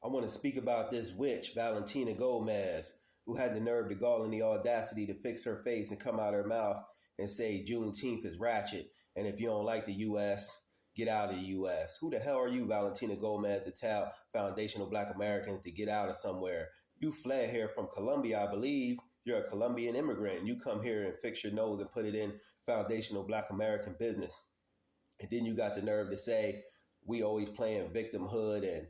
I want to speak about this witch, Valentina Gomez, who had the nerve, the gall, and the audacity to fix her face and come out her mouth and say Juneteenth is ratchet. And if you don't like the U.S., get out of the U.S. Who the hell are you, Valentina Gomez, to tell foundational Black Americans to get out of somewhere? You fled here from Colombia, I believe. You're a Colombian immigrant, and you come here and fix your nose and put it in foundational Black American business. And then you got the nerve to say we always playing victimhood and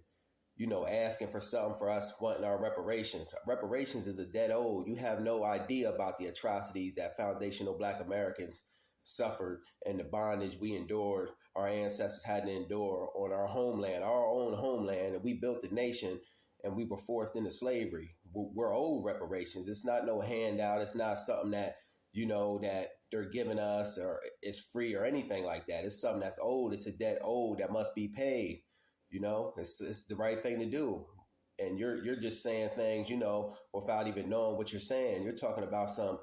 asking for something for us wanting our reparations. Reparations is a dead old. You have no idea about the atrocities that foundational Black Americans suffered and the bondage we endured, our ancestors had to endure on our homeland, our own homeland, and we built the nation and we were forced into slavery. We're owed reparations. It's not no handout. It's not something that, that they're giving us or it's free or anything like that. It's something that's owed. It's a debt owed that must be paid. It's the right thing to do. And you're just saying things, without even knowing what you're saying. You're talking about some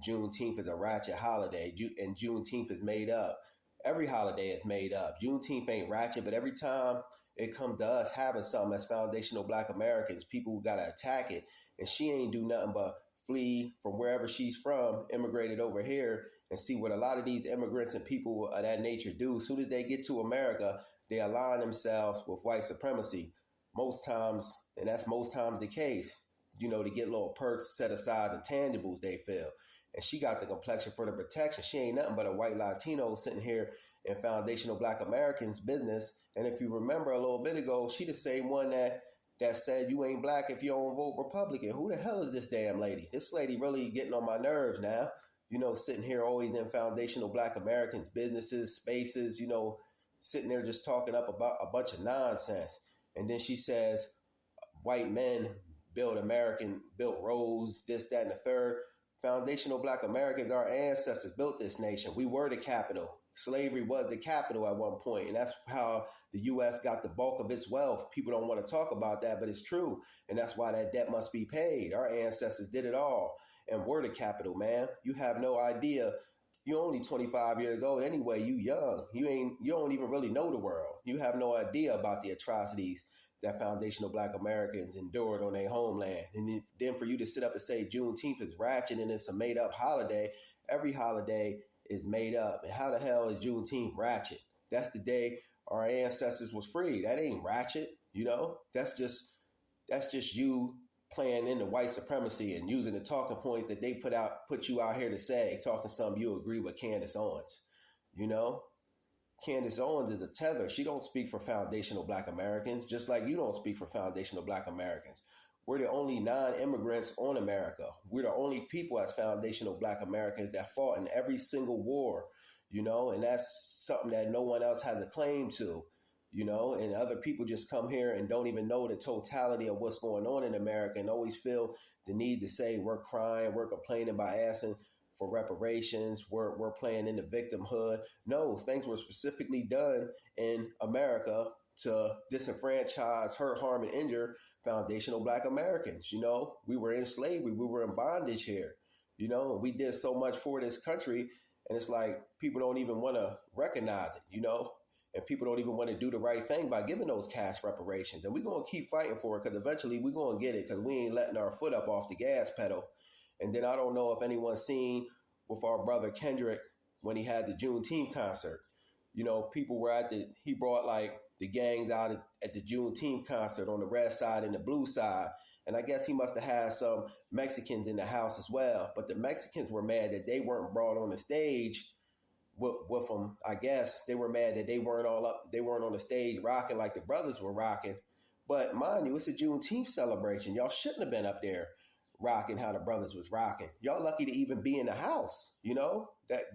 Juneteenth is a ratchet holiday, and Juneteenth is made up. Every holiday is made up. Juneteenth ain't ratchet, but every time it comes to us having something as foundational Black Americans, people got to attack it. And she ain't do nothing but flee from wherever she's from, immigrated over here, and see what a lot of these immigrants and people of that nature do. As soon as they get to America, they align themselves with white supremacy most times, and that's most times the case, to get little perks set aside, the tangibles they feel. And she got the complexion for the protection. She ain't nothing but a white Latino sitting here in foundational Black Americans business. And if you remember a little bit ago, she the same one that said you ain't Black if you don't vote Republican. Who the hell is this damn lady? This lady really getting on my nerves now. Sitting here always in foundational Black Americans businesses, spaces, sitting there just talking up about a bunch of nonsense. And then she says, white men built roads, this, that, and the third. Foundational Black Americans, our ancestors built this nation. We were the capital. Slavery was the capital at one point, and that's how the U.S. got the bulk of its wealth. People don't want to talk about that, but it's true, and that's why that debt must be paid. Our ancestors did it all, and we're the capital, man. You have no idea. You're only 25 years old anyway. You young. You don't even really know the world. You have no idea about the atrocities that foundational Black Americans endured on their homeland. And then for you to sit up and say Juneteenth is ratchet and it's a made up holiday, every holiday is made up. And how the hell is Juneteenth ratchet? That's the day our ancestors was free. That ain't ratchet, That's just you playing into white supremacy and using the talking points that they put you out here to say, talking something you agree with Candace Owens, Candace Owens is a tether. She don't speak for foundational Black Americans, just like you don't speak for foundational Black Americans. We're the only non-immigrants on America. We're the only people as foundational Black Americans that fought in every single war, and that's something that no one else has a claim to, and other people just come here and don't even know the totality of what's going on in America and always feel the need to say we're crying, we're complaining by asking for reparations, we're playing into victimhood. No, things were specifically done in America to disenfranchise, hurt, harm, and injure foundational Black Americans. We were in slavery, we were in bondage here, and we did so much for this country. And it's like people don't even want to recognize it, and people don't even want to do the right thing by giving those cash reparations. And we're going to keep fighting for it because eventually we're going to get it because we ain't letting our foot up off the gas pedal. And then I don't know if anyone's seen with our brother Kendrick when he had the Juneteenth concert. People were he brought like the gangs out at the Juneteenth concert on the red side and the blue side. And I guess he must have had some Mexicans in the house as well. But the Mexicans were mad that they weren't brought on the stage with them. I guess they were mad that they weren't on the stage rocking like the brothers were rocking. But mind you, it's a Juneteenth celebration. Y'all shouldn't have been up there rocking how the brothers was rocking. Y'all lucky to even be in the house,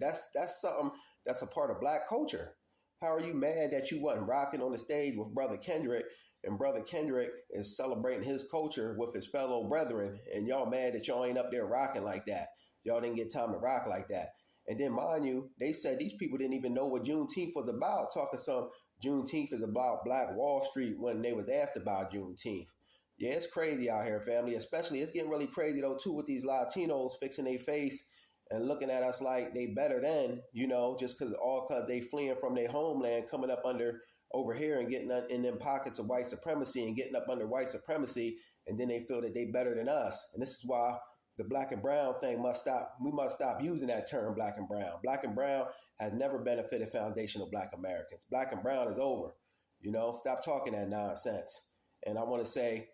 That's something that's a part of Black culture. How are you mad that you wasn't rocking on the stage with Brother Kendrick and Brother Kendrick is celebrating his culture with his fellow brethren and y'all mad that y'all ain't up there rocking like that? Y'all didn't get time to rock like that. And then mind you, they said these people didn't even know what Juneteenth was about, talking some Juneteenth is about Black Wall Street when they was asked about Juneteenth. Yeah, it's crazy out here, family. Especially, it's getting really crazy, though, too, with these Latinos fixing their face and looking at us like they better than, just because they fleeing from their homeland, coming up under over here and getting in them pockets of white supremacy and getting up under white supremacy, and then they feel that they better than us. And this is why the black and brown thing must stop. We must stop using that term black and brown. Black and brown has never benefited foundational black Americans. Black and brown is over. Stop talking that nonsense. And I want to say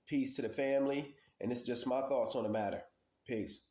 peace to the family. And it's just my thoughts on the matter. Peace.